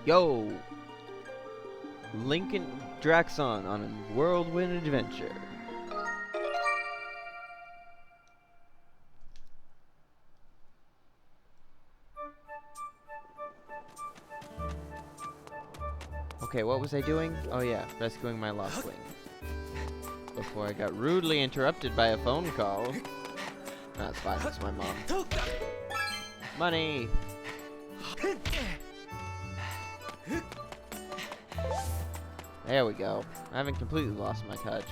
Yo! Lincoln Dragxon on a whirlwind adventure. Okay, what was I doing? Oh yeah, rescuing my lost wing. Before I got rudely interrupted by a phone call. That's fine, it's my mom. Money! There we go. I haven't completely lost my touch.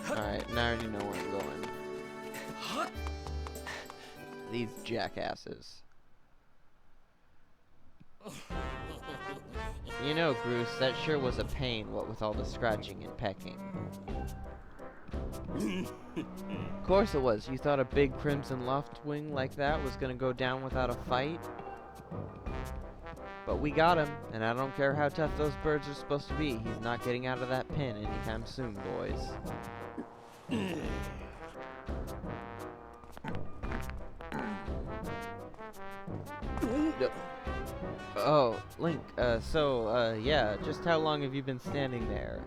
Alright, now I already know where I'm going. These jackasses. You know, Bruce, that sure was a pain, what with all the scratching and pecking. Of course it was. You thought a big crimson loftwing like that was gonna go down without a fight? But we got him, and I don't care how tough those birds are supposed to be. He's not getting out of that pen anytime soon, boys. Oh, Link, yeah, just how long have you been standing there?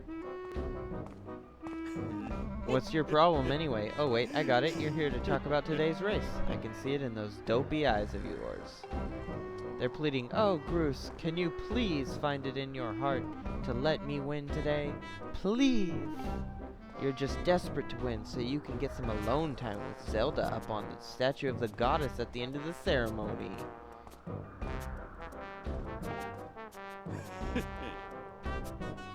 What's your problem anyway? Oh wait, I got it. You're here to talk about today's race. I can see it in those dopey eyes of yours. They're pleading, oh, Bruce, can you please find it in your heart to let me win today? Please! You're just desperate to win so you can get some alone time with Zelda up on the statue of the goddess at the end of the ceremony.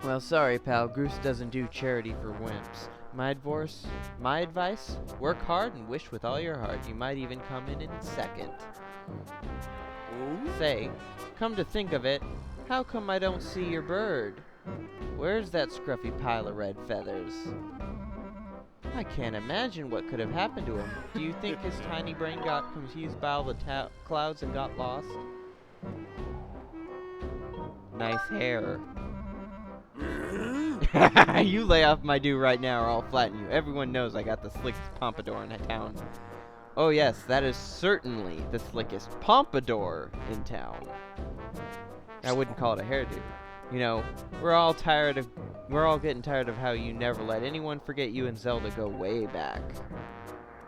Well, sorry, pal. Groose doesn't do charity for wimps. My advice? Work hard and wish with all your heart. You might even come in second. Say, come to think of it, how come I don't see your bird? Where's that scruffy pile of red feathers? I can't imagine what could have happened to him. Do you think his tiny brain got confused by all the clouds and got lost? Nice hair. You lay off my do right now or I'll flatten you. Everyone knows I got the slickest pompadour in town. Oh yes, that is certainly the slickest pompadour in town. I wouldn't call it a hairdo. You know, we're all getting tired of how you never let anyone forget you and Zelda go way back.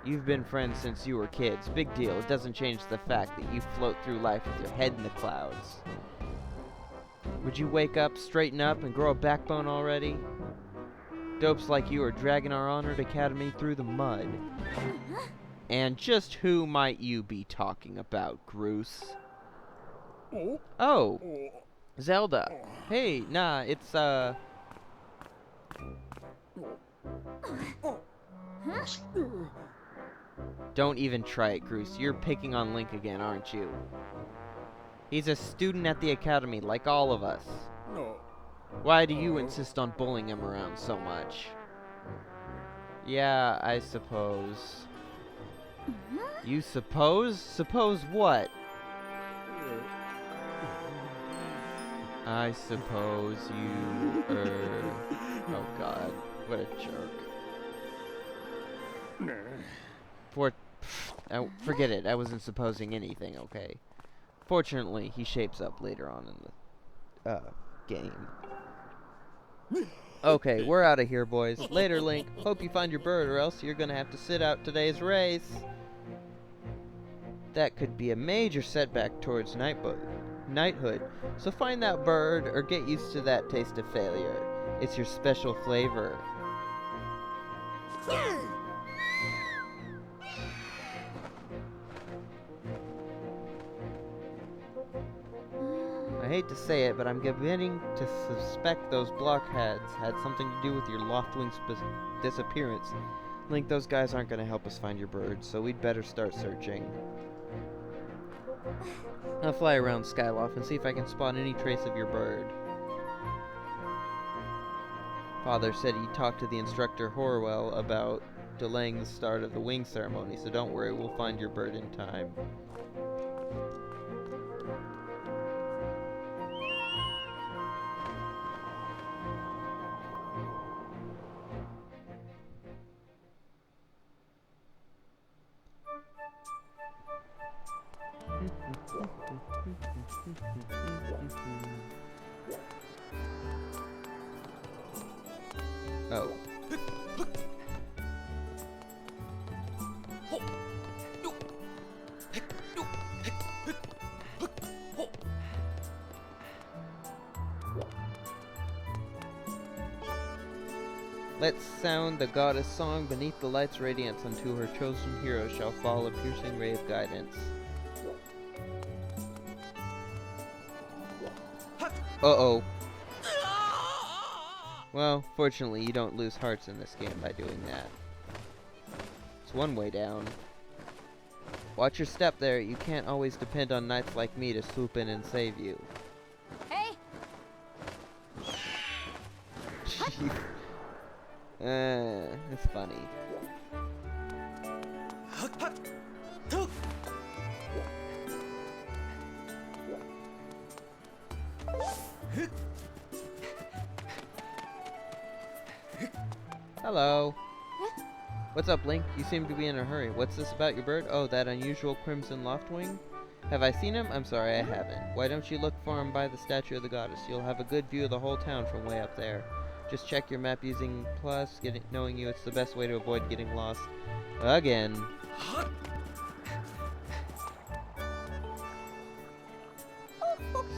You've been friends since you were kids. Big deal. It doesn't change the fact that you float through life with your head in the clouds. Would you wake up, straighten up, and grow a backbone already? Dopes like you are dragging our honored academy through the mud. And just who might you be talking about, Groose? Oh, Zelda. Hey, nah, it's, Don't even try it, Groose. You're picking on Link again, aren't you? He's a student at the academy, like all of us. Why do you insist on bullying him around so much? Yeah, I suppose. You suppose? Suppose what? I suppose you, oh god, what a jerk. Forget it, I wasn't supposing anything, okay? Fortunately, he shapes up later on in the, game. Okay, we're out of here, boys. Later, Link. Hope you find your bird, or else you're gonna have to sit out today's race. That could be a major setback towards knighthood. So find that bird, or get used to that taste of failure. It's your special flavor. I hate to say it, but I'm beginning to suspect those blockheads had something to do with your Loftwing's disappearance. Link, those guys aren't going to help us find your bird, so we'd better start searching. I'll fly around Skyloft and see if I can spot any trace of your bird. Father said he talked to the instructor Horwell about delaying the start of the wing ceremony, so don't worry, we'll find your bird in time. Oh. Let's sound the goddess song beneath the light's radiance. Unto her chosen hero shall fall a piercing ray of guidance. Uh-oh. Well, fortunately, you don't lose hearts in this game by doing that. It's one way down. Watch your step there. You can't always depend on knights like me to swoop in and save you. Hey! It's funny. Hello. What's up, Link? You seem to be in a hurry. What's this about your bird? Oh, that unusual crimson loftwing? Have I seen him? I'm sorry, I haven't. Why don't you look for him by the statue of the goddess? You'll have a good view of the whole town from way up there. Just check your map using plus, knowing you it's the best way to avoid getting lost. Again.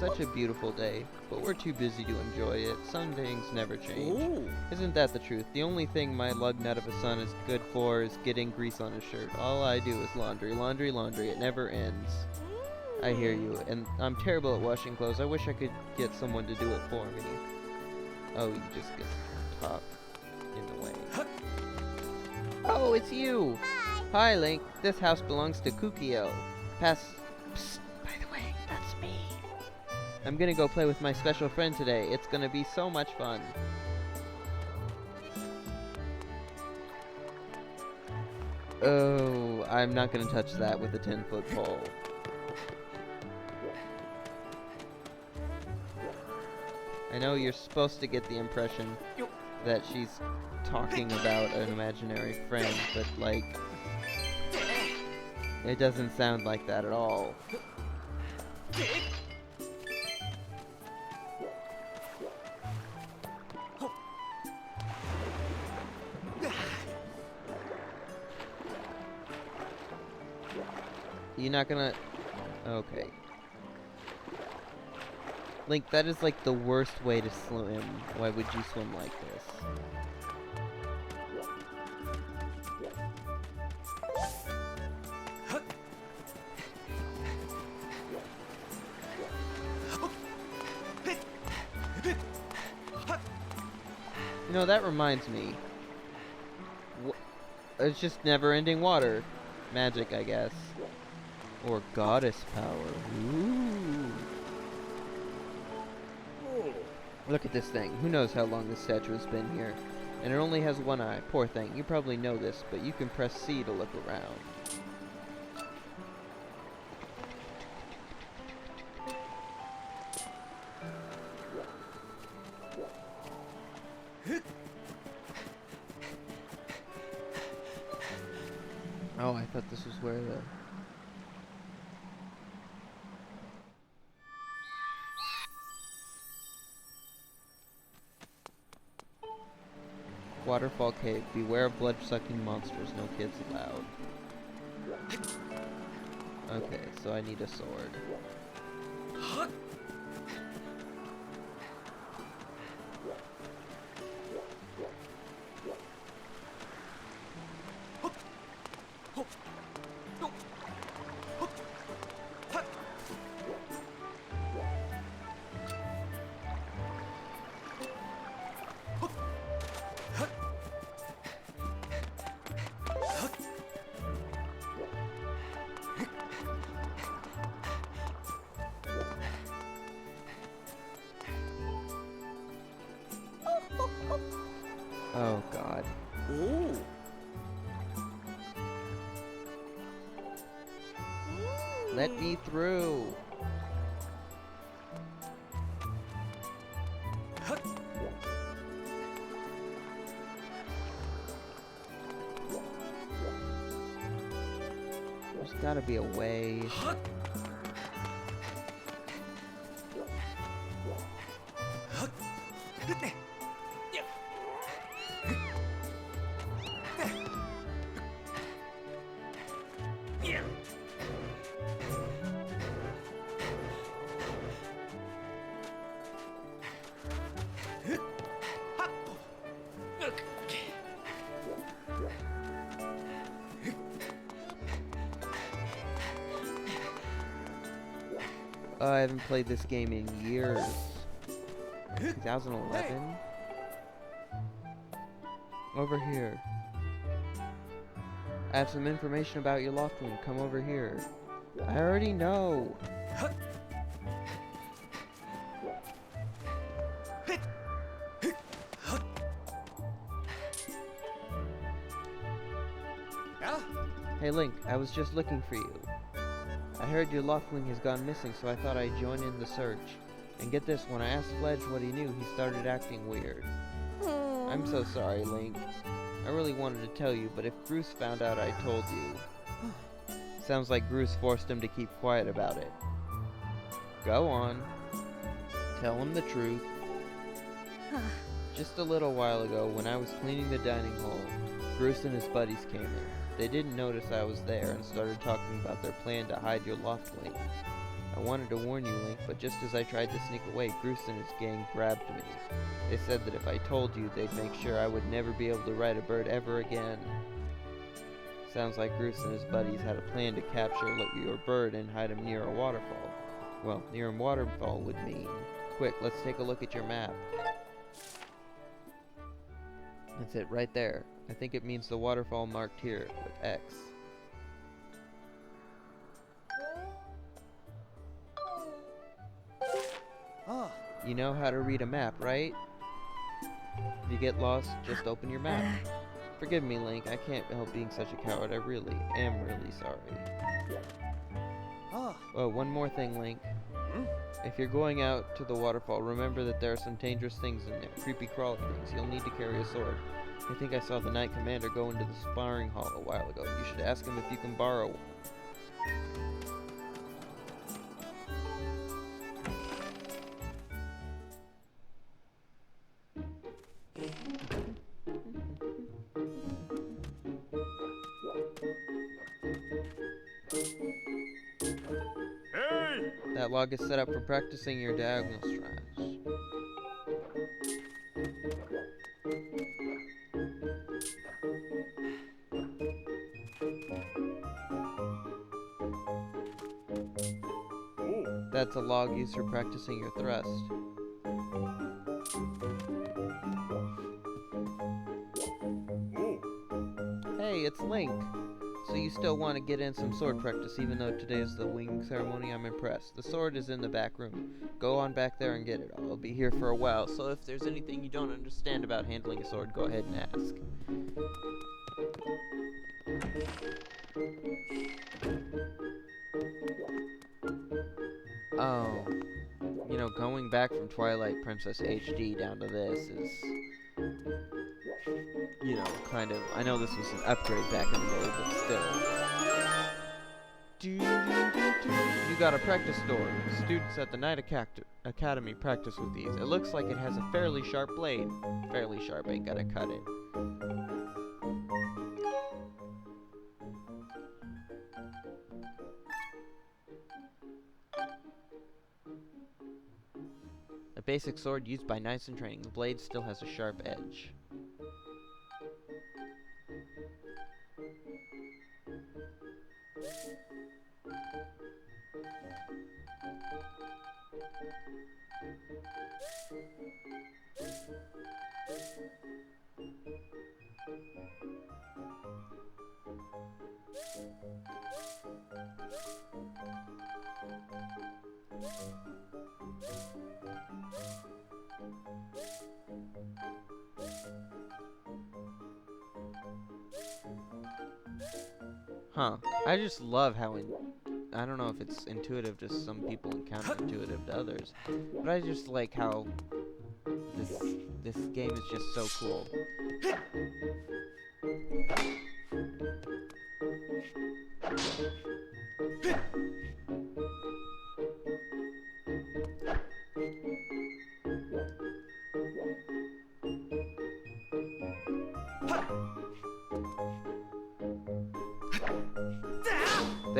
Such a beautiful day, but we're too busy to enjoy it. Some things never change. Ooh. Isn't that the truth? The only thing my lug nut of a son is good for is getting grease on his shirt. All I do is laundry, laundry, laundry. It never ends. I hear you, and I'm terrible at washing clothes. I wish I could get someone to do it for me. Oh, you just get talk in the way. Oh, it's you! Hi! Hi, Link. This house belongs to Kukio. Psst, by the way, that's me. I'm gonna go play with my special friend today. It's gonna be so much fun. Oh, I'm not gonna touch that with a 10-foot pole. I know you're supposed to get the impression that she's talking about an imaginary friend, but, like, it doesn't sound like that at all. You're not gonna... Okay. Link, that is like the worst way to swim. Why would you swim like this? You know, that reminds me. It's just never-ending water. Magic, I guess. Or goddess power. Ooh. Look at this thing. Who knows how long this statue has been here. And it only has one eye. Poor thing. You probably know this, but you can press C to look around. Oh, I thought this was where the... Waterfall Cave. Beware of blood-sucking monsters. No kids allowed. Okay, so I need a sword. Oh, God. Ooh. Let me through. There's gotta be a way. I haven't played this game in years. 2011? Over here. I have some information about your Loftwing. Come over here. I already know. Hey Link, I was just looking for you. I heard your Loftwing has gone missing, so I thought I'd join in the search. And get this, when I asked Fledge what he knew, he started acting weird. I'm so sorry, Link. I really wanted to tell you, but if Bruce found out I told you... Sounds like Bruce forced him to keep quiet about it. Go on. Tell him the truth. Just a little while ago, when I was cleaning the dining hall, Bruce and his buddies came in. They didn't notice I was there and started talking about their plan to hide your Loftwing. I wanted to warn you, Link, but just as I tried to sneak away, Bruce and his gang grabbed me. They said that if I told you, they'd make sure I would never be able to ride a bird ever again. Sounds like Bruce and his buddies had a plan to capture your bird and hide him near a waterfall. Well, near a waterfall would mean... Quick, let's take a look at your map. That's it, right there. I think it means the waterfall marked here, with X. You know how to read a map, right? If you get lost, just open your map. Forgive me, Link, I can't help being such a coward. I really am really sorry. Oh, one more thing, Link. If you're going out to the waterfall, remember that there are some dangerous things in there. Creepy crawly things. You'll need to carry a sword. I think I saw the Knight Commander go into the sparring hall a while ago. You should ask him if you can borrow one. That log is set up for practicing your diagonal strides. That's a log used for practicing your thrust. Hey, it's Link! So you still want to get in some sword practice even though today is the wing ceremony? I'm impressed. The sword is in the back room. Go on back there and get it. I'll be here for a while, so if there's anything you don't understand about handling a sword, go ahead and ask. Oh, you know, going back from Twilight Princess HD down to this is... You know, kind of... I know this was an upgrade back in the day, but still. You got a practice sword. Students at the Knight Academy practice with these. It looks like it has a fairly sharp blade. Fairly sharp, ain't gotta cut it. A basic sword used by knights in training. The blade still has a sharp edge. Huh. I just love how I don't know if it's intuitive to some people and counterintuitive to others, but I just like how this game is just so cool.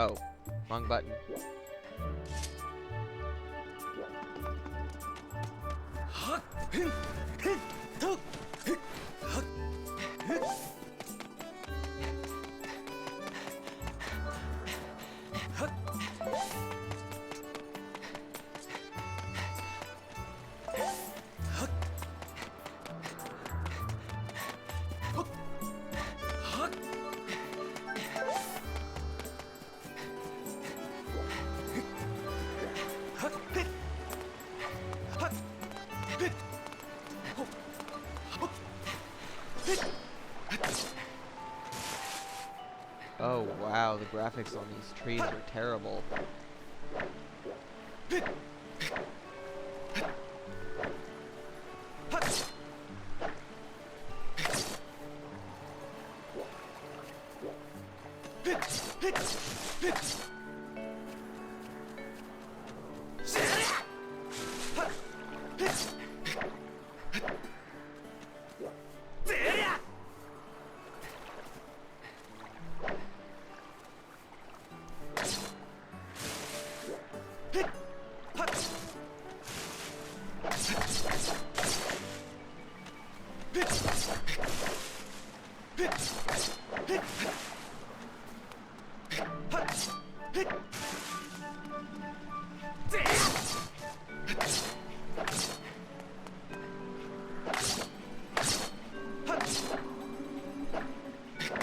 Oh, wrong button. Oh wow, the graphics on these trees are terrible.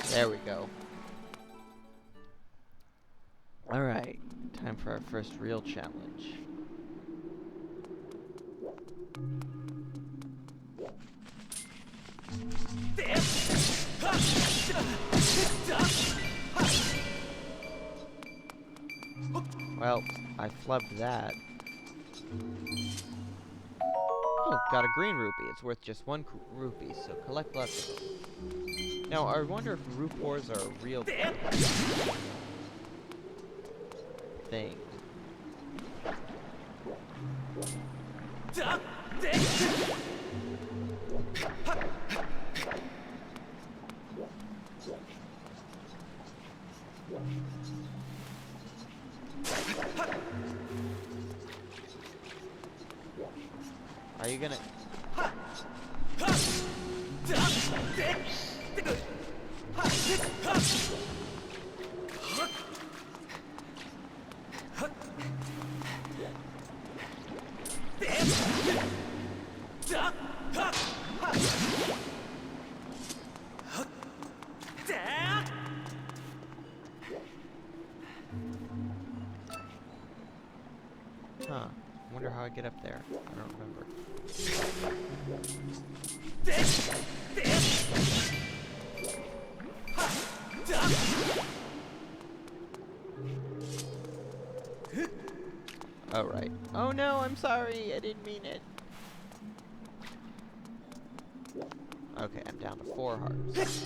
There we go. Alright, time for our first real challenge. Well, I flubbed that. Oh, got a green rupee. It's worth just 1 rupee, so collect lots of them. Now, I wonder if rupees are a real thing. Are you gonna... Huh. Wonder how I get up there. I don't remember. Oh, right. Oh no, I'm sorry. I didn't mean it. Okay, I'm down to 4 hearts.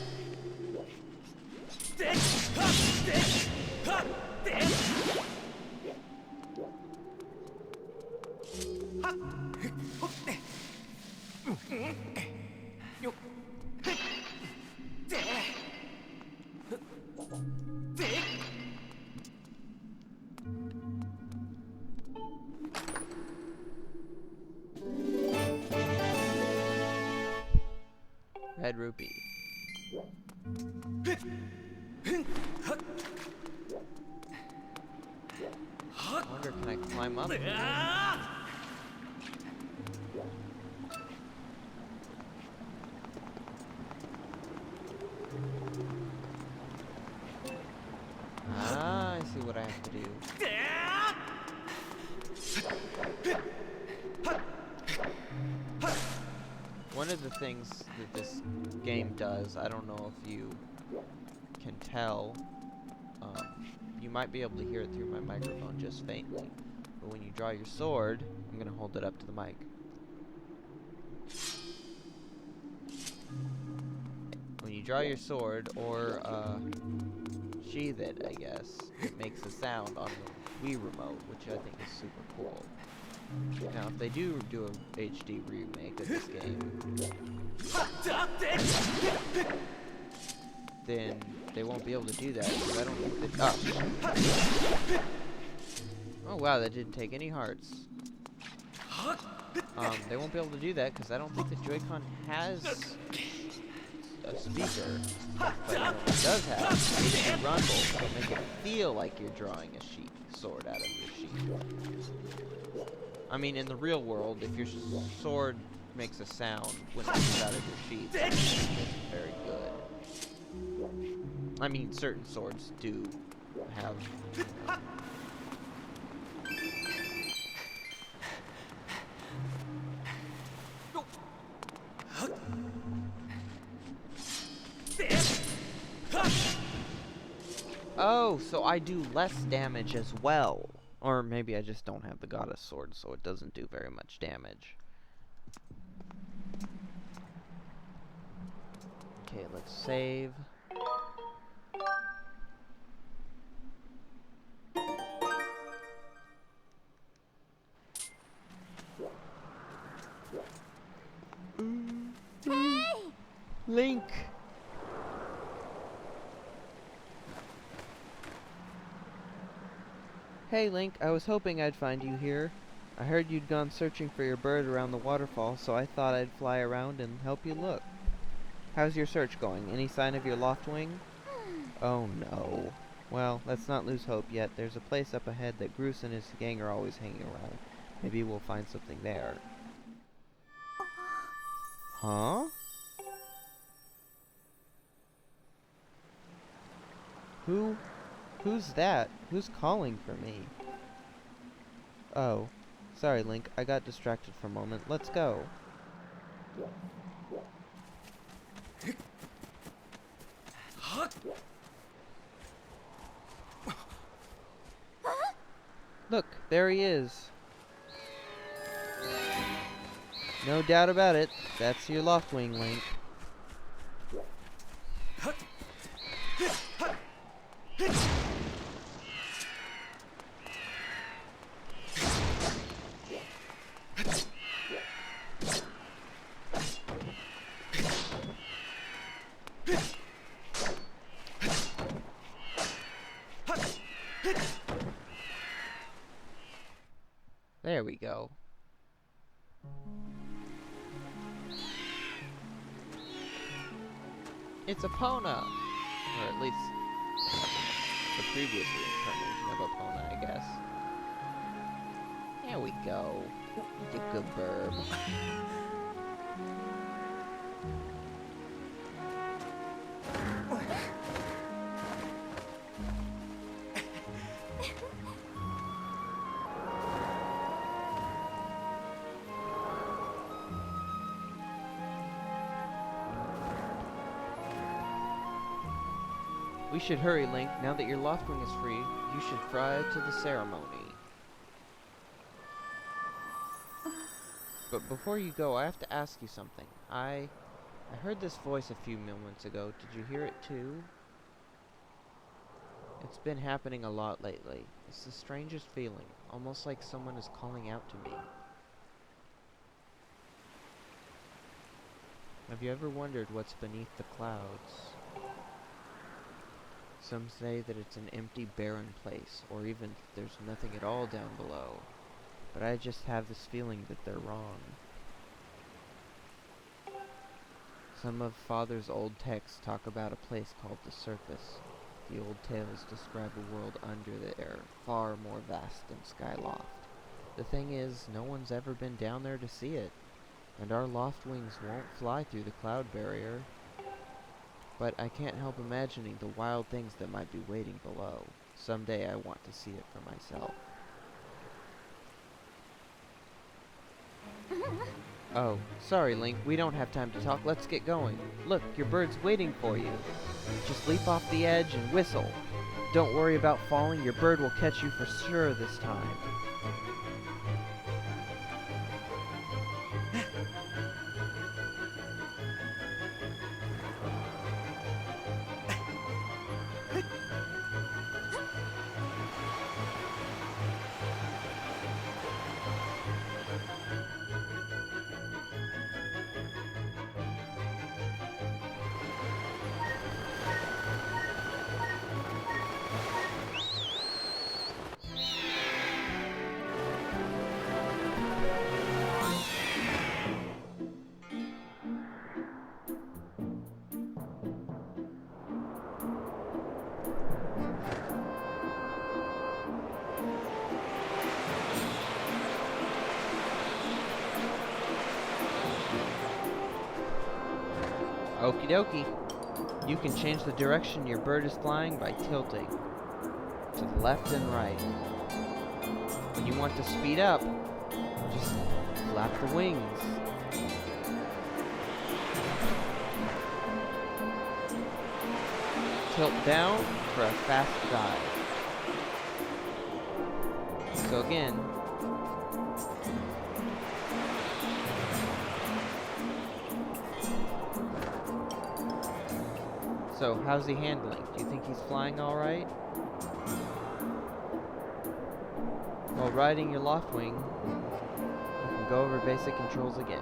Red rupee. I wonder, can I climb up? Ah, I see what I have to do. One of the things that this game does, I don't know if you can tell, you might be able to hear it through my microphone just faintly, but when you draw your sword, I'm going to hold it up to the mic. When you draw your sword, or sheath it, I guess, it makes a sound on the Wii remote, which I think is super cool. Now, if they do an HD remake of this game, then they won't be able to do that. 'Cause I don't think that. Oh wow, that didn't take any hearts. They won't be able to do that because I don't think the Joy-Con has a speaker. But you know what it does have is a rumble, so make it feel like you're drawing a sword out of your sheath. I mean, in the real world, if your sword makes a sound when it comes out of your sheath, it's very good. I mean, certain swords do have. Oh, so I do less damage as well. Or maybe I just don't have the goddess sword, so it doesn't do very much damage. Okay, let's save. Hey! Link! Hey Link, I was hoping I'd find you here. I heard you'd gone searching for your bird around the waterfall, so I thought I'd fly around and help you look. How's your search going? Any sign of your loftwing? Oh no. Well, let's not lose hope yet. There's a place up ahead that Groose and his gang are always hanging around. Maybe we'll find something there. Huh? Who's that? Who's calling for me? Oh. Sorry, Link. I got distracted for a moment. Let's go. Look, there he is. No doubt about it. That's your Loftwing, Link. There we go. It's Epona! Or at least the previous incarnation of Epona, I guess. There we go. You good burb. We should hurry, Link. Now that your Loftwing is free, you should fly to the ceremony. But before you go, I have to ask you something. I heard this voice a few moments ago. Did you hear it too? It's been happening a lot lately. It's the strangest feeling, almost like someone is calling out to me. Have you ever wondered what's beneath the clouds? Some say that it's an empty, barren place, or even there's nothing at all down below. But I just have this feeling that they're wrong. Some of Father's old texts talk about a place called the Surface. The old tales describe a world under the air, far more vast than Skyloft. The thing is, no one's ever been down there to see it, and our Loftwings won't fly through the cloud barrier. But I can't help imagining the wild things that might be waiting below. Someday I want to see it for myself. Oh, sorry, Link. We don't have time to talk. Let's get going. Look, your bird's waiting for you. Just leap off the edge and whistle. Don't worry about falling. Your bird will catch you for sure this time. dokie. You can change the direction your bird is flying by tilting to the left and right. When you want to speed up, just flap the wings. Tilt down for a fast dive. So again, so how's he handling? Do you think he's flying all right? While riding your loft wing, you can go over basic controls again.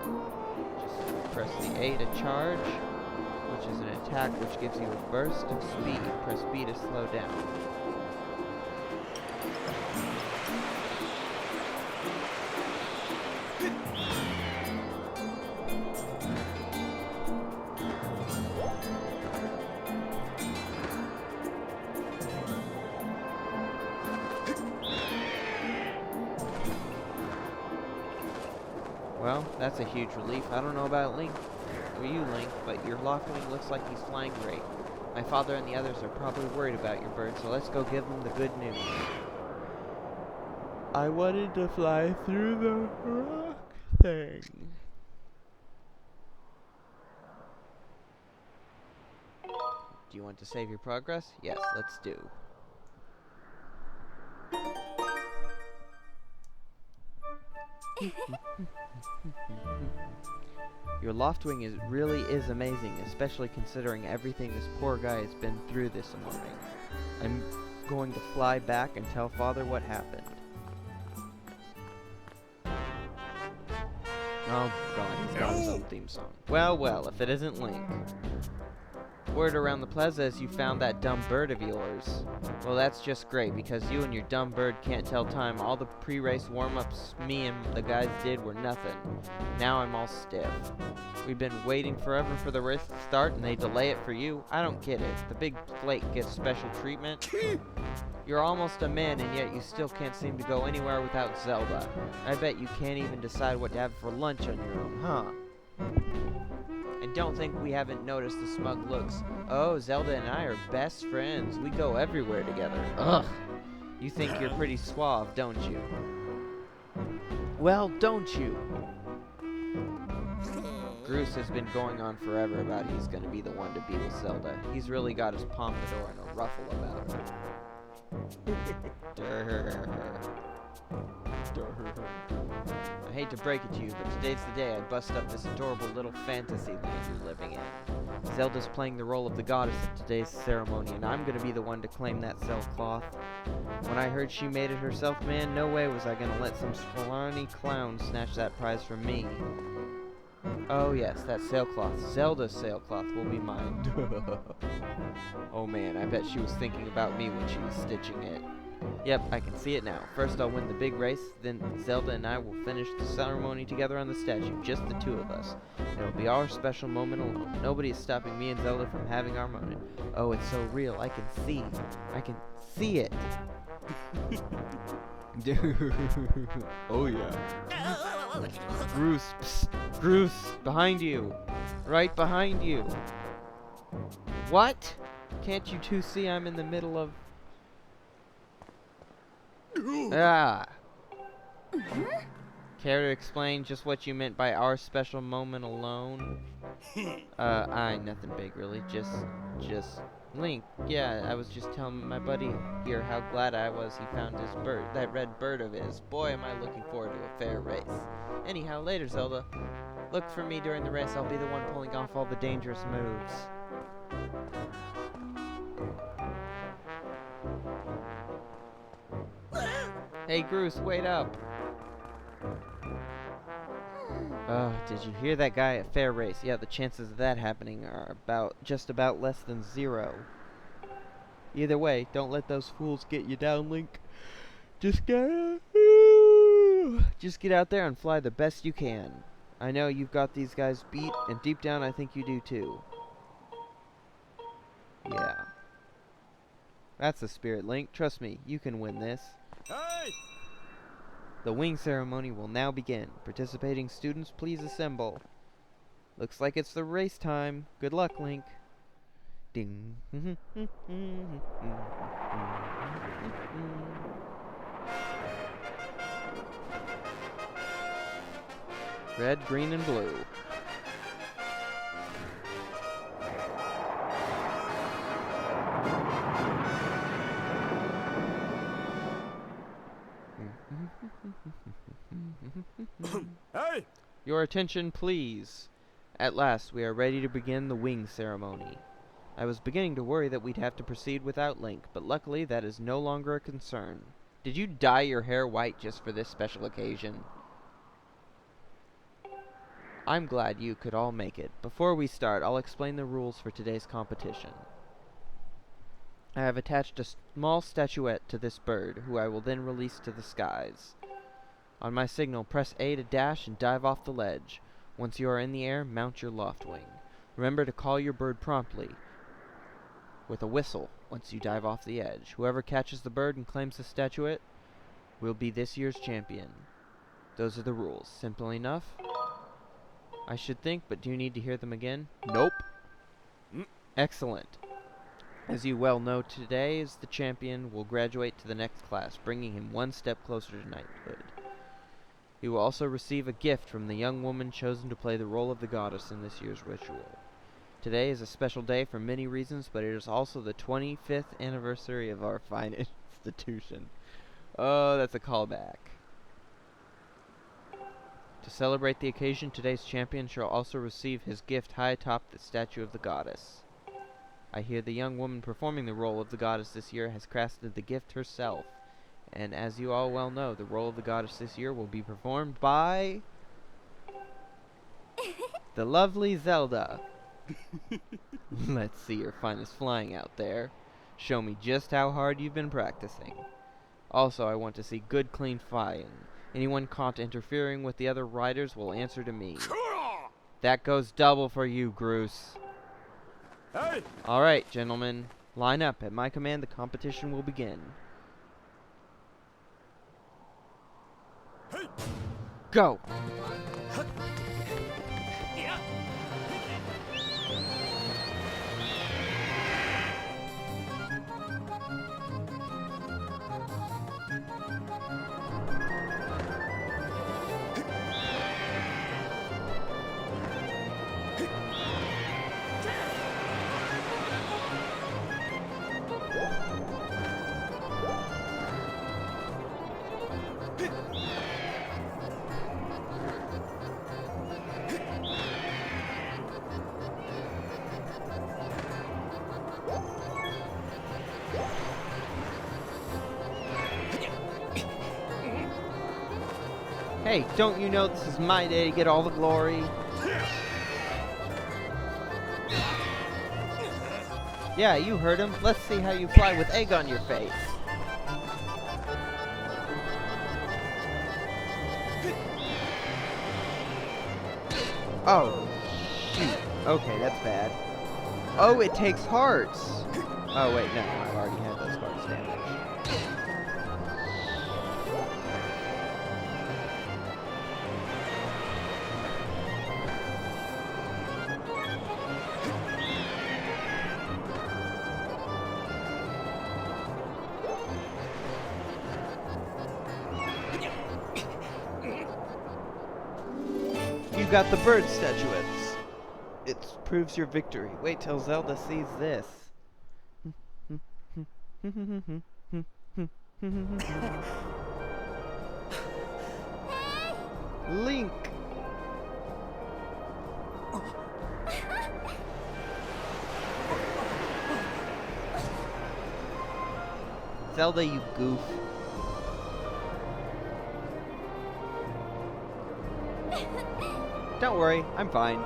Just press the A to charge, which is an attack which gives you a burst of speed. Press B to slow down. Well, that's a huge relief. I don't know about Link, or you, Link, but your loft wing looks like he's flying great. My father and the others are probably worried about your bird, so let's go give them the good news. I wanted to fly through the rock thing. Do you want to save your progress? Yes, let's do. Your loft wing really is amazing, especially considering everything this poor guy has been through this morning. I'm going to fly back and tell Father what happened. Oh god, he's got his own theme song. Well, well, if it isn't Link. Word around the plaza is you found that dumb bird of yours. Well, that's just great, because you and your dumb bird can't tell time. All the pre-race warm-ups me and the guys did were nothing. Now I'm all stiff. We've been waiting forever for the race to start, and they delay it for you. I don't get it. The big flake gets special treatment. You're almost a man, and yet you still can't seem to go anywhere without Zelda. I bet you can't even decide what to have for lunch on your own, huh? And don't think we haven't noticed the smug looks. Oh, Zelda and I are best friends. We go everywhere together. Ugh. You think you're pretty suave, don't you? Well, don't you? Groose has been going on forever about he's gonna be the one to be with Zelda. He's really got his pompadour in a ruffle about it. I hate to break it to you, but today's the day I bust up this adorable little fantasy land you're living in. Zelda's playing the role of the goddess at today's ceremony, and I'm gonna be the one to claim that sailcloth. When I heard she made it herself, man, no way was I gonna let some scrawny clown snatch that prize from me. Oh yes, that sailcloth, Zelda's sailcloth, will be mine. Oh man, I bet she was thinking about me when she was stitching it. Yep, I can see it now. First I'll win the big race, then Zelda and I will finish the ceremony together on the statue, just the two of us. It'll be our special moment alone. Nobody is stopping me and Zelda from having our moment. Oh, it's so real. I can see it. Oh yeah. Groose, psst, Groose, behind you. Right behind you. What? Can't you two see I'm in the middle of... Ah. Care to explain just what you meant by our special moment alone? Nothing big really, just Link. Yeah, I was just telling my buddy here how glad I was he found his bird, that red bird of his. Boy, am I looking forward to a fair race. Anyhow, later, Zelda. Look for me during the race. I'll be the one pulling off all the dangerous moves. Hey, Groose, wait up. Oh, did you hear that guy at fair race? Yeah, the chances of that happening are just about less than 0. Either way, don't let those fools get you down, Link. Just get out there and fly the best you can. I know you've got these guys beat, and deep down I think you do too. Yeah. That's the spirit, Link. Trust me, you can win this. Hey! The wing ceremony will now begin. Participating students, please assemble. Looks like it's the race time. Good luck, Link. Ding. Red, green, and blue. Hey! Your attention, please. At last, we are ready to begin the wing ceremony. I was beginning to worry that we'd have to proceed without Link, but luckily that is no longer a concern. Did you dye your hair white just for this special occasion? I'm glad you could all make it. Before we start, I'll explain the rules for today's competition. I have attached a small statuette to this bird, who I will then release to the skies. On my signal, press A to dash and dive off the ledge. Once you are in the air, mount your loft wing. Remember to call your bird promptly with a whistle once you dive off the edge. Whoever catches the bird and claims the statuette will be this year's champion. Those are the rules. Simple enough, I should think, but do you need to hear them again? Nope. Excellent. As you well know, today is the champion will graduate to the next class, bringing him one step closer to knighthood. He will also receive a gift from the young woman chosen to play the role of the goddess in this year's ritual. Today is a special day for many reasons, but it is also the 25th anniversary of our fine institution. Oh, that's a callback. To celebrate the occasion, today's champion shall also receive his gift high atop the statue of the goddess. I hear the young woman performing the role of the goddess this year has crafted the gift herself. And as you all well know, the role of the goddess this year will be performed by the lovely Zelda. Let's see your finest flying out there. Show me just how hard you've been practicing. Also, I want to see good, clean flying. Anyone caught interfering with the other riders will answer to me. That goes double for you, Groose. Hey! Alright, gentlemen. Line up. At my command, the competition will begin. Hey! Go! Hey, don't you know this is my day to get all the glory? Yeah, you heard him. Let's see how you fly with egg on your face. Oh, shoot. Okay, that's bad. Oh, it takes hearts. Oh, wait, no. I've already had those hearts damaged. You got the bird statuettes. It proves your victory. Wait till Zelda sees this. Link! Zelda, you goof. Don't worry, I'm fine.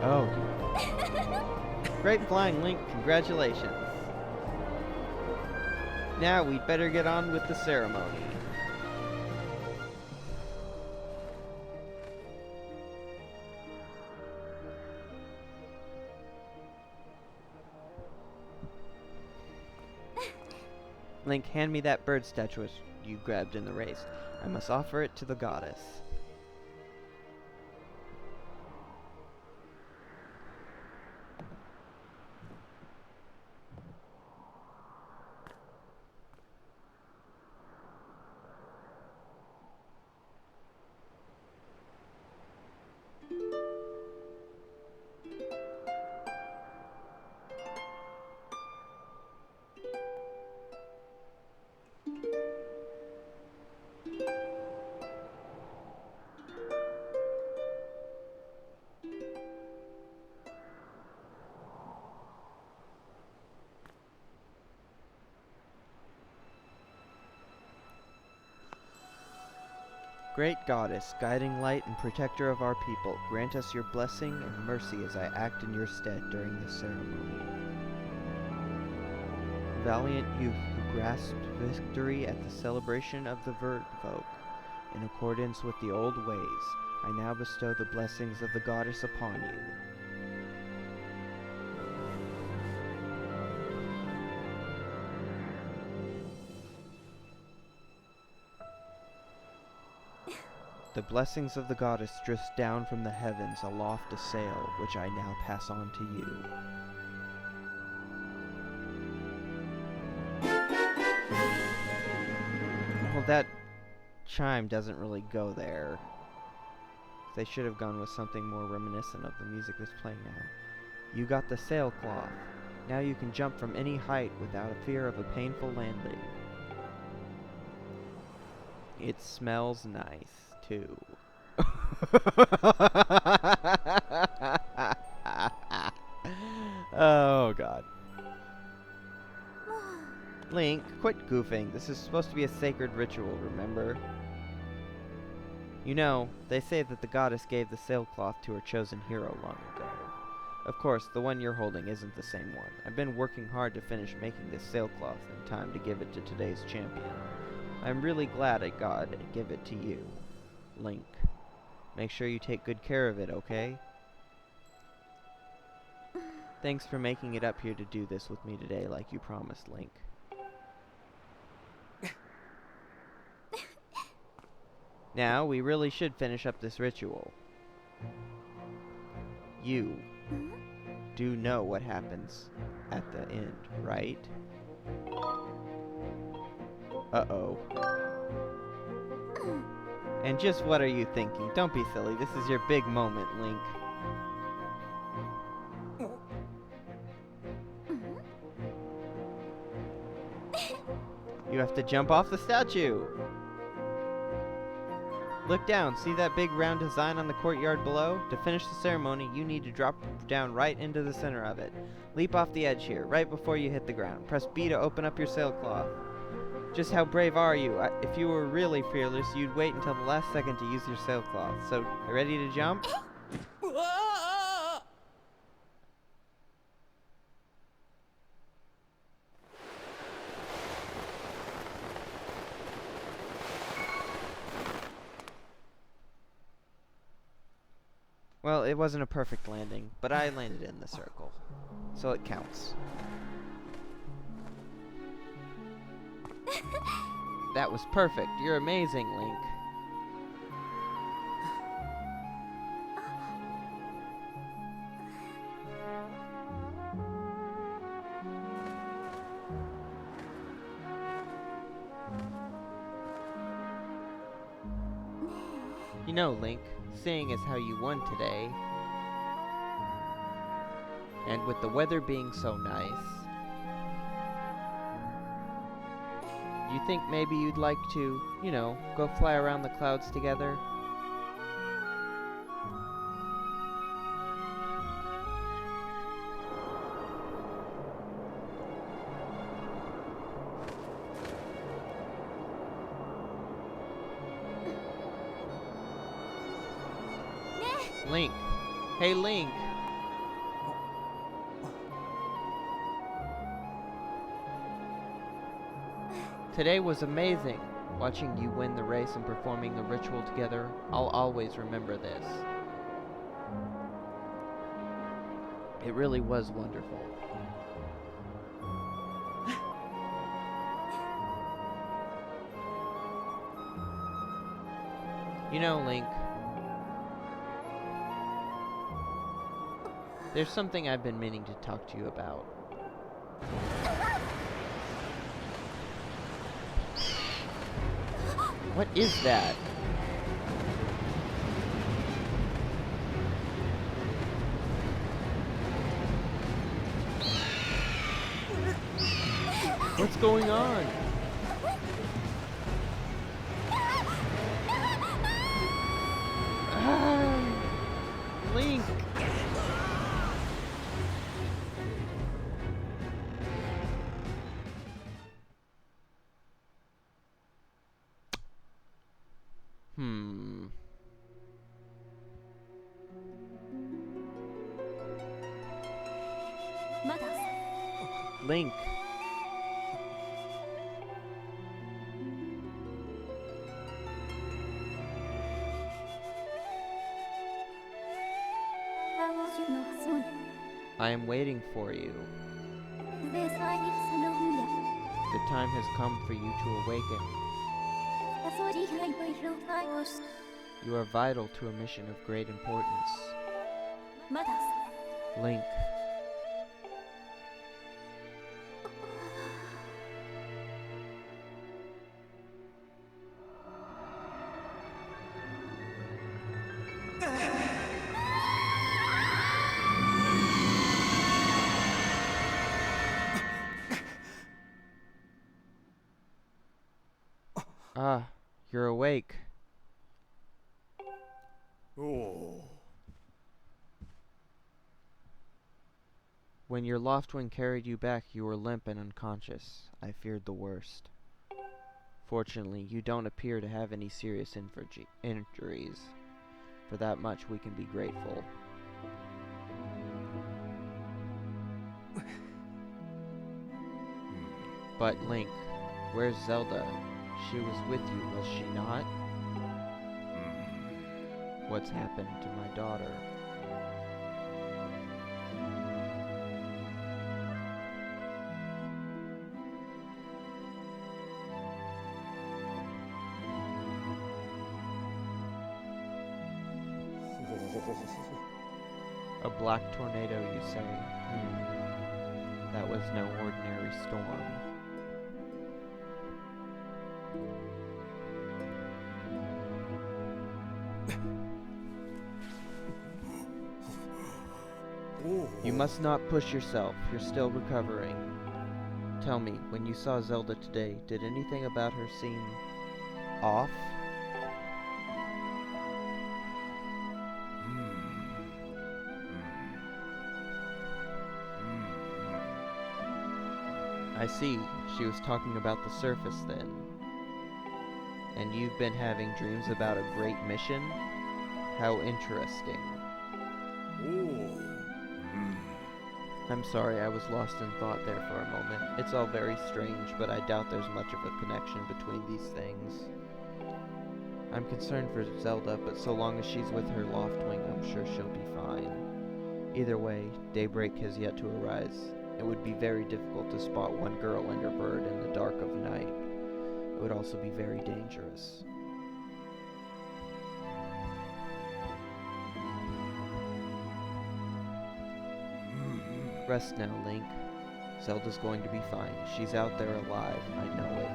Oh. Great flying, Link. Congratulations. Now we'd better get on with the ceremony. Link, hand me that bird statuette you grabbed in the race. I must offer it to the goddess. Great goddess, guiding light and protector of our people, grant us your blessing and mercy as I act in your stead during this ceremony. Valiant youth who grasped victory at the celebration of the Verd folk, in accordance with the old ways, I now bestow the blessings of the goddess upon you. The blessings of the goddess drift down from the heavens aloft a sail, which I now pass on to you. Well, that chime doesn't really go there. They should have gone with something more reminiscent of the music that's playing now. You got the sailcloth. Now you can jump from any height without a fear of a painful landing. It smells nice, too. Oh, God. Link, quit goofing. This is supposed to be a sacred ritual, remember? You know, they say that the goddess gave the sailcloth to her chosen hero long ago. Of course, the one you're holding isn't the same one. I've been working hard to finish making this sailcloth in time to give it to today's champion. I'm really glad I got to give it to you, Link. Make sure you take good care of it, okay? Thanks for making it up here to do this with me today like you promised, Link. Now, we really should finish up this ritual. You do know what happens at the end, right? Uh-oh. And just what are you thinking? Don't be silly. This is your big moment, Link. You have to jump off the statue. Look down. See that big round design on the courtyard below? To finish the ceremony, you need to drop down right into the center of it. Leap off the edge here, right before you hit the ground. Press B to open up your sailcloth. Just how brave are you? If you were really fearless, you'd wait until the last second to use your sailcloth. So, you ready to jump? Well, it wasn't a perfect landing, but I landed in the circle, so it counts. That was perfect. You're amazing, Link. You know, Link, seeing as how you won today, and with the weather being so nice, you think maybe you'd like to, you know, go fly around the clouds together? Link. Hey, Link. Today was amazing. Watching you win the race and performing the ritual together, I'll always remember this. It really was wonderful. You know, Link, there's something I've been meaning to talk to you about. What is that? What's going on? Link! Hmm. Link. I am waiting for you. The time has come for you to awaken. You are vital to a mission of great importance. Link. Ah, you're awake. Oh. When your Loftwing carried you back, you were limp and unconscious. I feared the worst. Fortunately, you don't appear to have any serious injuries. For that much, we can be grateful. But Link, where's Zelda? She was with you, was she not? What's happened to my daughter? A black tornado, you say? That was no ordinary storm. You must not push yourself. You're still recovering. Tell me, when you saw Zelda today, did anything about her seem off? I see. She was talking about the surface then. And you've been having dreams about a great mission? How interesting. I'm sorry, I was lost in thought there for a moment. It's all very strange, but I doubt there's much of a connection between these things. I'm concerned for Zelda, but so long as she's with her Loftwing, I'm sure she'll be fine. Either way, daybreak has yet to arise. It would be very difficult to spot one girl and her bird in the dark of night. It would also be very dangerous. Rest now, Link. Zelda's going to be fine. She's out there alive. I know it.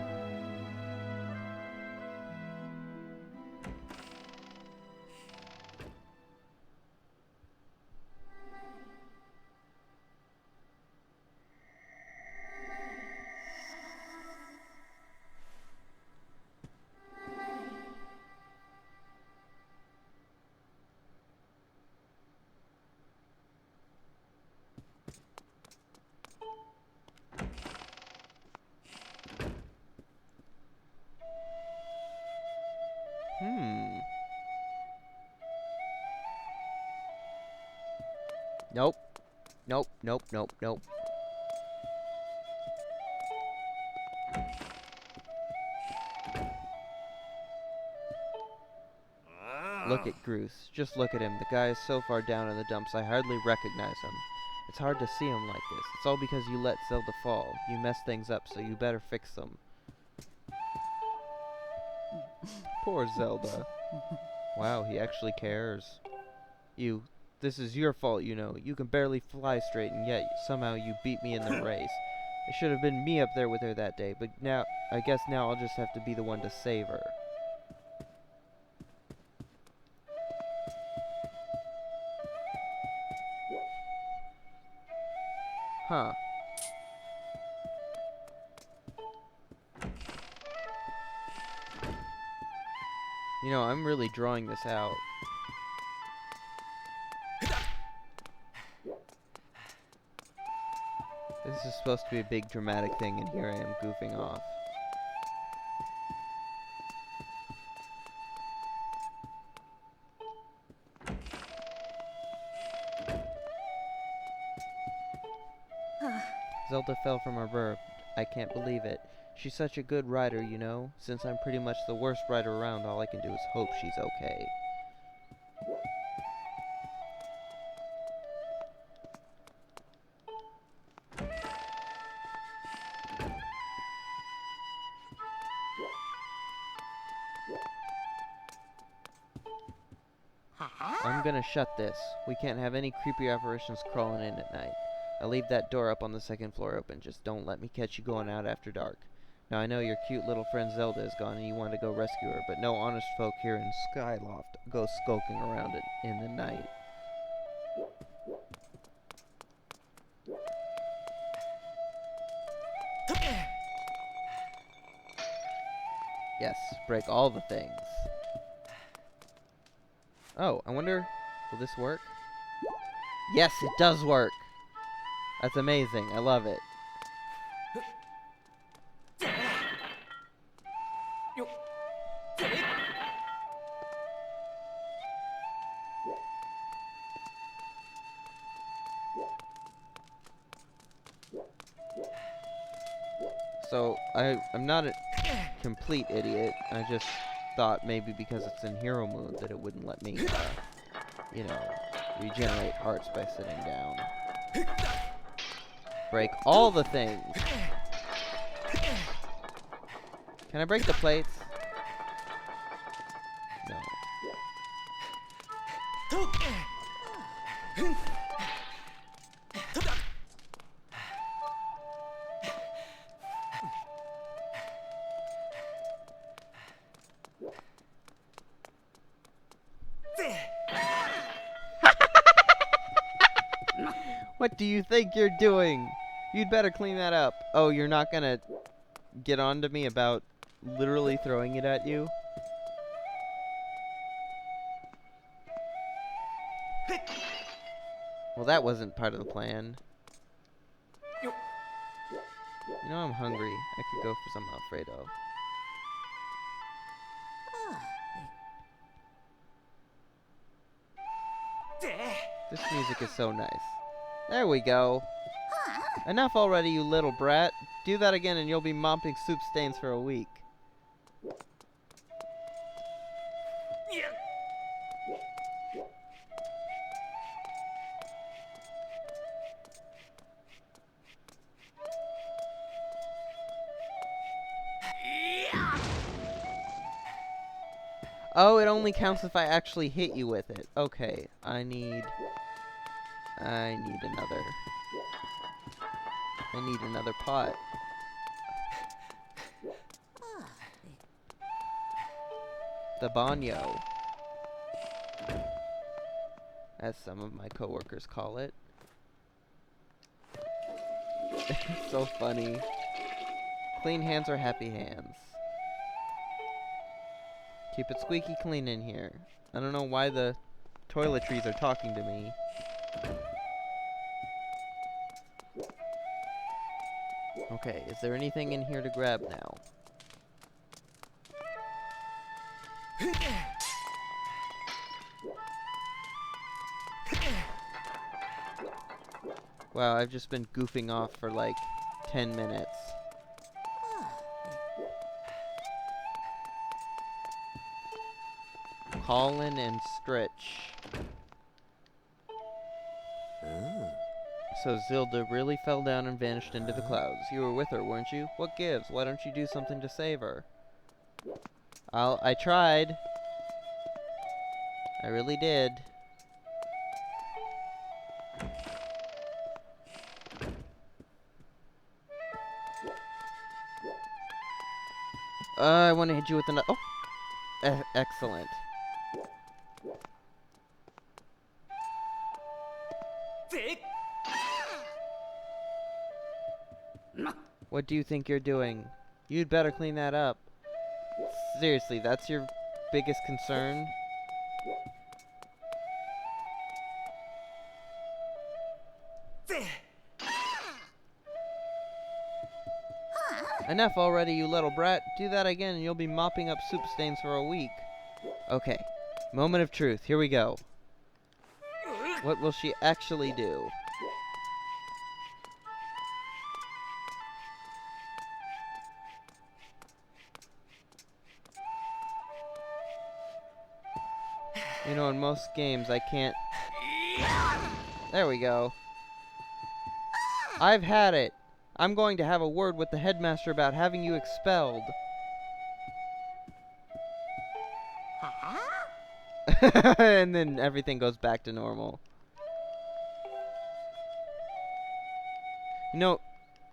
Nope. Nope, nope, nope, nope. Look at Groose. Just look at him. The guy is so far down in the dumps I hardly recognize him. It's hard to see him like this. It's all because you let Zelda fall. You messed things up, so you better fix them. Poor Zelda. Wow, he actually cares. This is your fault, you know. You can barely fly straight, and yet somehow you beat me in the race. It should have been me up there with her that day, but now, I guess now I'll just have to be the one to save her. Huh. You know, I'm really drawing this out. This is supposed to be a big dramatic thing, and here I am goofing off. Zelda fell from her bird. I can't believe it. She's such a good rider, you know. Since I'm pretty much the worst rider around, all I can do is hope she's okay. I'm gonna shut this. We can't have any creepy apparitions crawling in at night. I'll leave that door up on the second floor open. Just don't let me catch you going out after dark. Now I know your cute little friend Zelda is gone and you want to go rescue her, but no honest folk here in Skyloft go skulking around it in the night. Yes, break all the things. Oh, I wonder, will this work? Yes, it does work! That's amazing, I love it. So, I'm not a complete idiot. I just thought maybe because it's in hero mode that it wouldn't let me, you know, regenerate hearts by sitting down. Break all the things! Can I break the plates? No. What do you think you're doing? You'd better clean that up. Oh, you're not gonna get on to me about literally throwing it at you? Well, that wasn't part of the plan. You know, I'm hungry. I could go for some Alfredo. This music is so nice. There we go. Enough already, you little brat. Do that again and you'll be mopping soup stains for a week. Oh, it only counts if I actually hit you with it. Okay, I need another pot. The baño, as some of my coworkers call it. It's so funny. Clean hands are happy hands. Keep it squeaky clean in here. I don't know why the toiletries are talking to me. Okay, is there anything in here to grab now? Wow, I've just been goofing off for like 10 minutes. Colin and Stretch. So Zelda really fell down and vanished into the clouds. You were with her, weren't you? What gives? Why don't you do something to save her? I tried. I really did. I want to hit you with another. Oh! Excellent. What do you think you're doing? You'd better clean that up. Seriously, that's your biggest concern? Enough already, you little brat. Do that again and you'll be mopping up soup stains for a week. Okay, moment of truth. Here we go. What will she actually do? You know, in most games, I can't... There we go. I've had it. I'm going to have a word with the headmaster about having you expelled. And then everything goes back to normal. You know,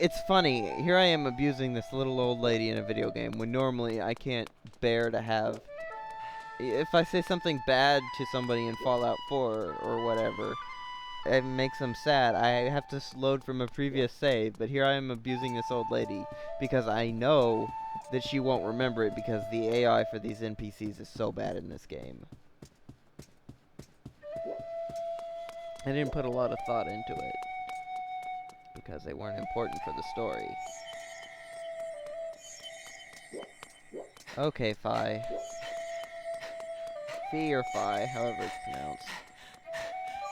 it's funny. Here I am abusing this little old lady in a video game when normally I can't bear to have... If I say something bad to somebody in Fallout 4 or whatever, it makes them sad. I have to load from a previous save, but here I am abusing this old lady because I know that she won't remember it because the AI for these NPCs is so bad in this game. I didn't put a lot of thought into it because they weren't important for the story. Okay, Fi. Fee or Fi, however it's pronounced.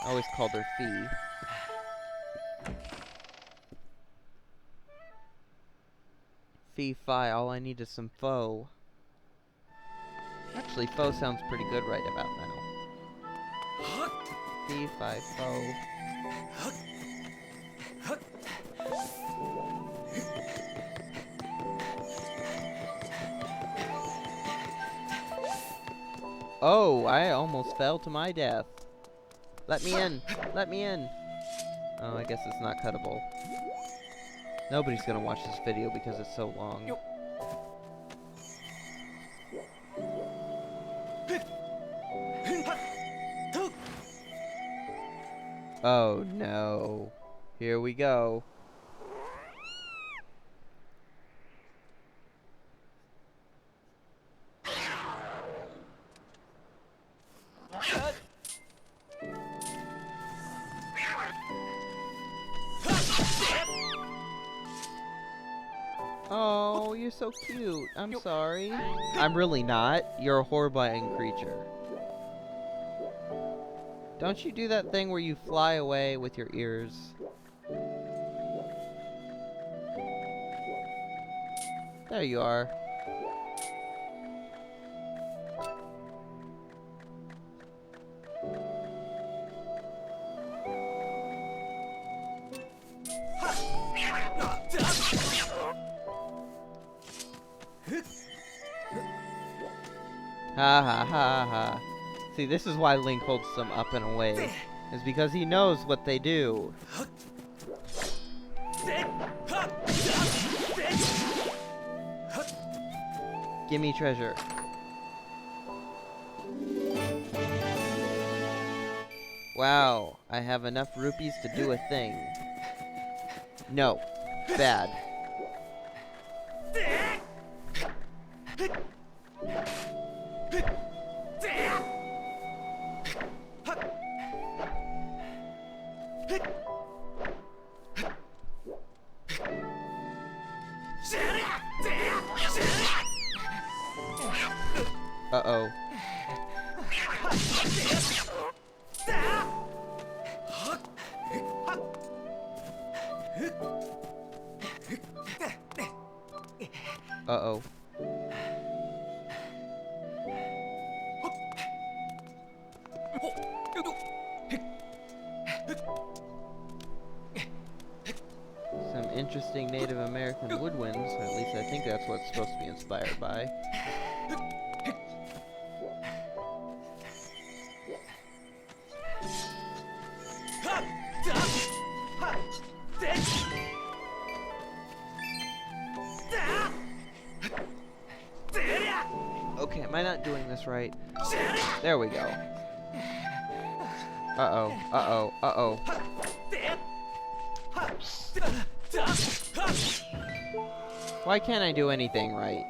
I always called her Fee. Fee, Fi, all I need is some pho. Actually, pho sounds pretty good right about now. Fee, Fi, pho. Oh, I almost fell to my death. Let me in! Let me in! Oh, I guess it's not cuttable. Nobody's gonna watch this video because it's so long. Oh no. Here we go. Oh, you're so cute. I'm sorry. I'm really not. You're a horrifying creature. Don't you do that thing where you fly away with your ears? There you are. Ha ha ha ha. See, this is why Link holds them up and away. Is because he knows what they do. Gimme treasure. Wow, I have enough rupees to do a thing. No. Bad. Uh-oh. Uh-oh. Some interesting Native American woodwinds, at least I think that's what it's supposed to be inspired by. Okay, am I not doing this right? There we go. Uh-oh, uh-oh, uh-oh. Why can't I do anything right?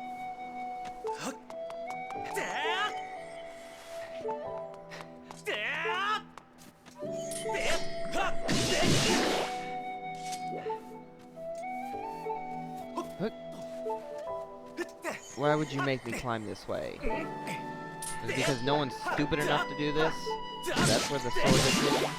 Why would you make me climb this way? Is it because no one's stupid enough to do this? That's where the sword is hidden?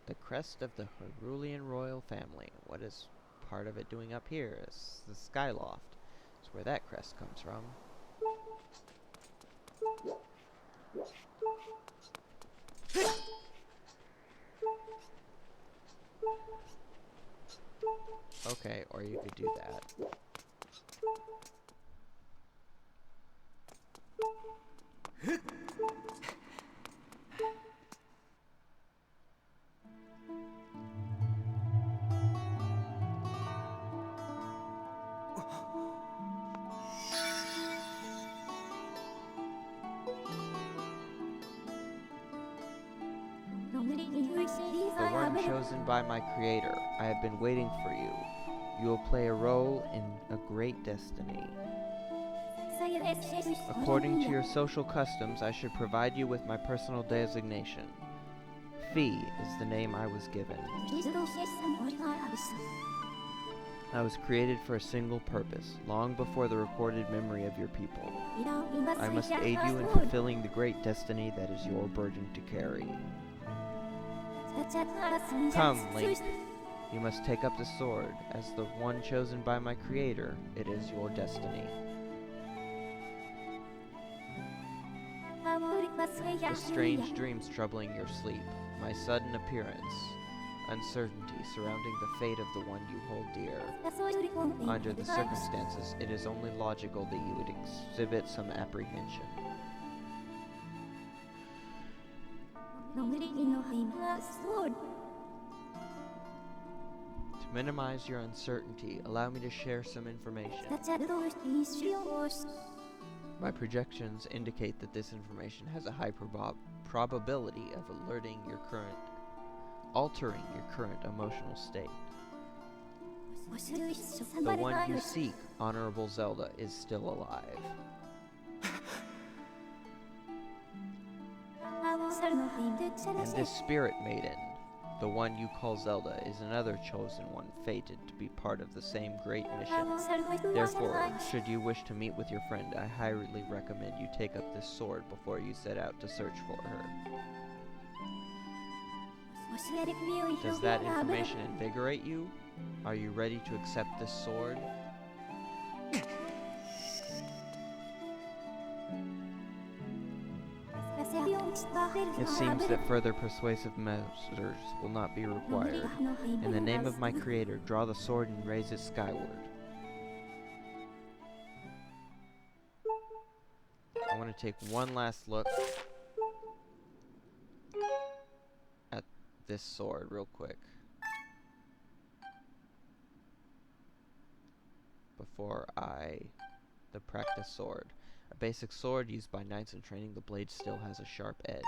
The crest of the Herulian royal family. What is part of it doing up here? It's the Skyloft. It's where that crest comes from. Okay, or you could do that. The one chosen by my creator, I have been waiting for you. You will play a role in a great destiny. According to your social customs, I should provide you with my personal designation. Fee is the name I was given. I was created for a single purpose, long before the recorded memory of your people. I must aid you in fulfilling the great destiny that is your burden to carry. Come, Link. You must take up the sword. As the one chosen by my creator, it is your destiny. The strange dreams troubling your sleep, my sudden appearance, uncertainty surrounding the fate of the one you hold dear. Under the circumstances, it is only logical that you would exhibit some apprehension. To minimize your uncertainty, allow me to share some information. My projections indicate that this information has a high probability of altering your current emotional state. The one you seek, Honorable Zelda, is still alive. And this spirit maiden, the one you call Zelda, is another chosen one fated to be part of the same great mission. Therefore, should you wish to meet with your friend, I highly recommend you take up this sword before you set out to search for her. Does that information invigorate you? Are you ready to accept this sword? It seems that further persuasive measures will not be required. In the name of my creator, draw the sword and raise it skyward. I want to take one last look at this sword real quick before the practice sword. A basic sword used by knights in training, the blade still has a sharp edge.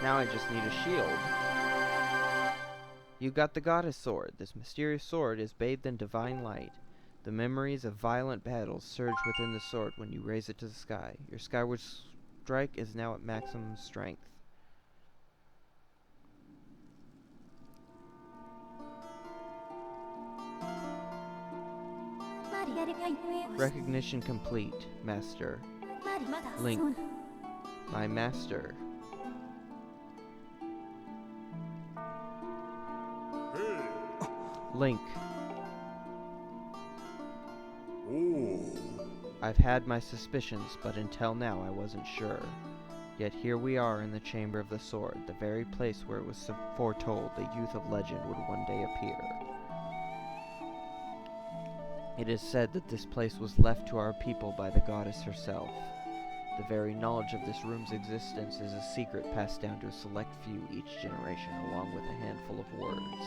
Now I just need a shield. You got the goddess sword. This mysterious sword is bathed in divine light. The memories of violent battles surge within the sword when you raise it to the sky. Your skyward strike is now at maximum strength. Recognition complete, Master. Link, my master. Link. Ooh. I've had my suspicions, but until now I wasn't sure. Yet here we are in the Chamber of the Sword, the very place where it was foretold the youth of legend would one day appear. It is said that this place was left to our people by the goddess herself. The very knowledge of this room's existence is a secret passed down to a select few each generation, along with a handful of words.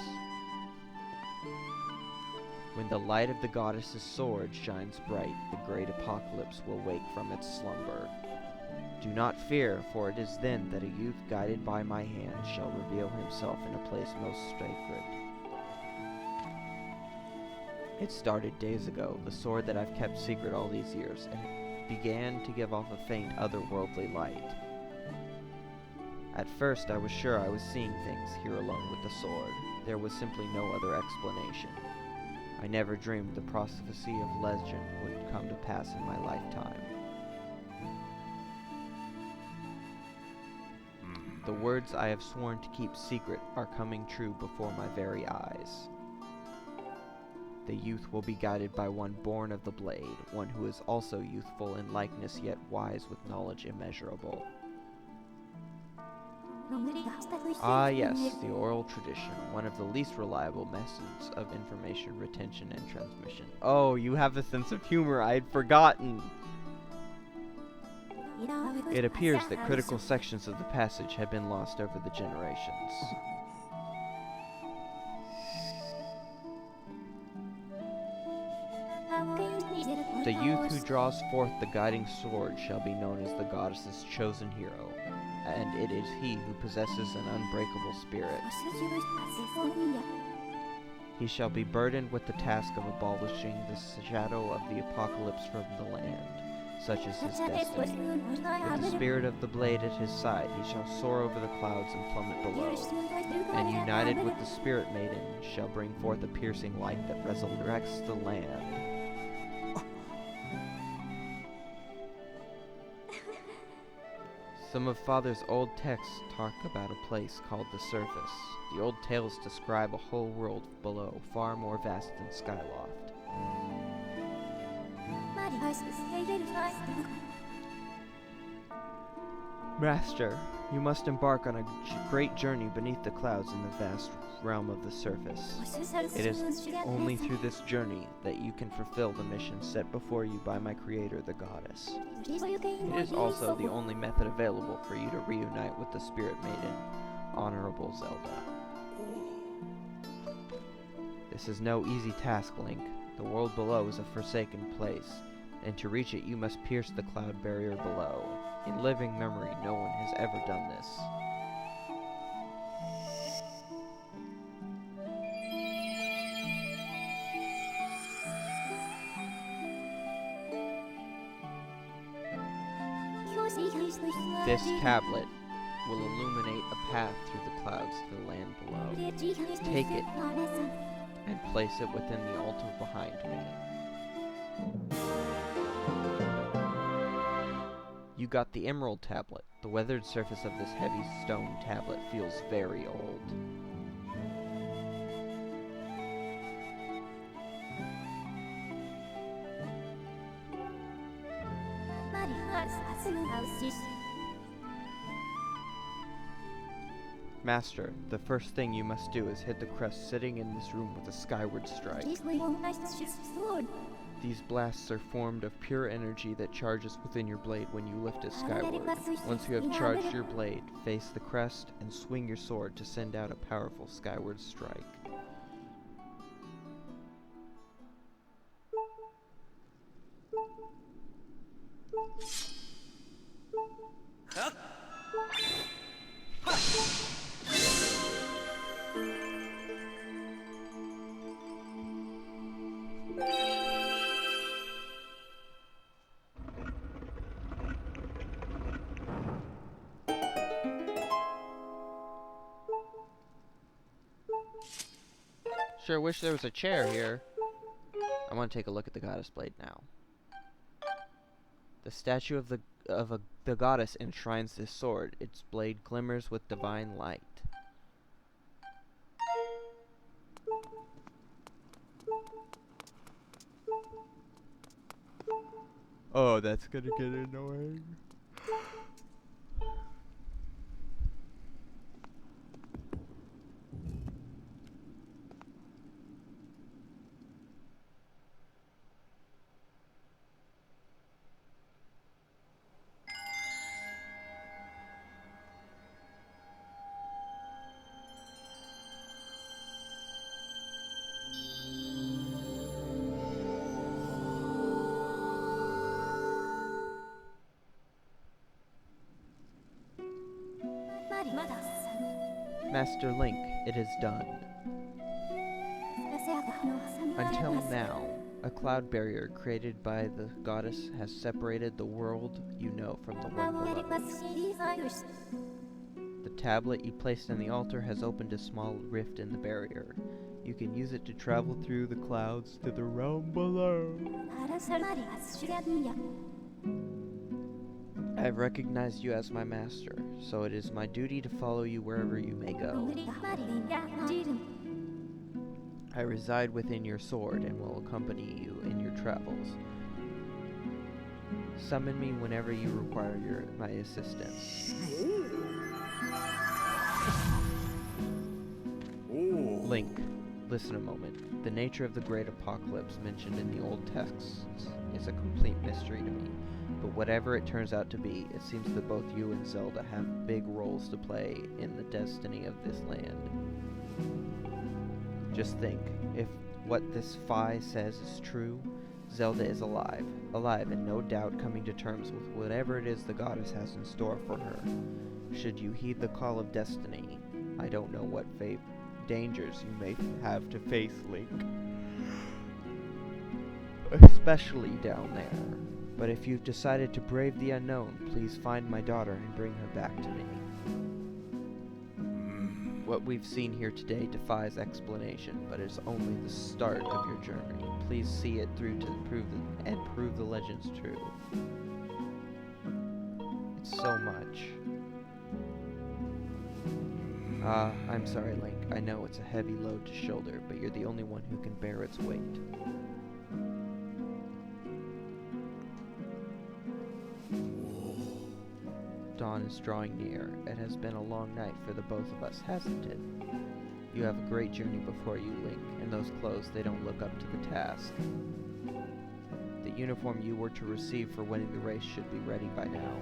When the light of the goddess's sword shines bright, the great apocalypse will wake from its slumber. Do not fear, for it is then that a youth guided by my hand shall reveal himself in a place most sacred. It started days ago, the sword that I've kept secret all these years, and it began to give off a faint otherworldly light. At first, I was sure I was seeing things here alone with the sword. There was simply no other explanation. I never dreamed the prophecy of legend would come to pass in my lifetime. The words I have sworn to keep secret are coming true before my very eyes. The youth will be guided by one born of the blade, one who is also youthful in likeness yet wise with knowledge immeasurable. Ah yes, the oral tradition, one of the least reliable methods of information retention and transmission. Oh, you have a sense of humor I had forgotten! It appears that critical sections of the passage have been lost over the generations. The youth who draws forth the guiding sword shall be known as the goddess's chosen hero, and it is he who possesses an unbreakable spirit. He shall be burdened with the task of abolishing the shadow of the apocalypse from the land, such is his destiny. With the spirit of the blade at his side, he shall soar over the clouds and plummet below, and united with the spirit maiden, shall bring forth a piercing light that resurrects the land. Some of Father's old texts talk about a place called the Surface. The old tales describe a whole world below, far more vast than Skyloft. Master, you must embark on a great journey beneath the clouds in the vast realm of the surface. It is only through this journey that you can fulfill the mission set before you by my creator, the goddess. It is also the only method available for you to reunite with the spirit maiden, Honorable Zelda. This is no easy task, Link. The world below is a forsaken place, and to reach it you must pierce the cloud barrier below. In living memory, no one has ever done this. This tablet will illuminate a path through the clouds to the land below. Take it and place it within the altar behind me. You got the emerald tablet. The weathered surface of this heavy stone tablet feels very old. Master, the first thing you must do is hit the crest sitting in this room with a skyward strike. These blasts are formed of pure energy that charges within your blade when you lift it skyward. Once you have charged your blade, face the crest and swing your sword to send out a powerful skyward strike. Sure wish there was a chair here. I want to take a look at the goddess blade now. The statue of the goddess enshrines this sword. Its blade glimmers with divine light. Oh, that's gonna get annoying. Master Link, it is done. Until now, a cloud barrier created by the goddess has separated the world you know from the one below. The tablet you placed on the altar has opened a small rift in the barrier. You can use it to travel through the clouds to the realm below. I have recognized you as my master, so it is my duty to follow you wherever you may go. I reside within your sword and will accompany you in your travels. Summon me whenever you require my assistance. Link, listen a moment. The nature of the great apocalypse mentioned in the old texts is a complete mystery to me. But whatever it turns out to be, it seems that both you and Zelda have big roles to play in the destiny of this land. Just think, if what this Fi says is true, Zelda is alive, and no doubt coming to terms with whatever it is the goddess has in store for her. Should you heed the call of destiny, I don't know what dangers you may have to face, Link. Especially down there. But if you've decided to brave the unknown, please find my daughter and bring her back to me. What we've seen here today defies explanation, but it's only the start of your journey. Please see it through to prove the legends true. It's so much. I'm sorry, Link. I know it's a heavy load to shoulder, but you're the only one who can bear its weight. Dawn is drawing near. It has been a long night for the both of us, hasn't it? You have a great journey before you, Link, and those clothes, they don't look up to the task. The uniform you were to receive for winning the race should be ready by now.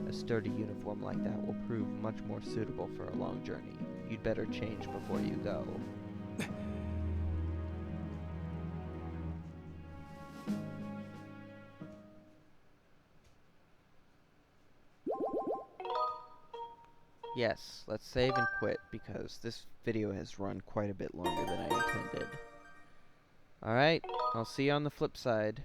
A sturdy uniform like that will prove much more suitable for a long journey. You'd better change before you go. Yes, let's save and quit, because this video has run quite a bit longer than I intended. Alright, I'll see you on the flip side.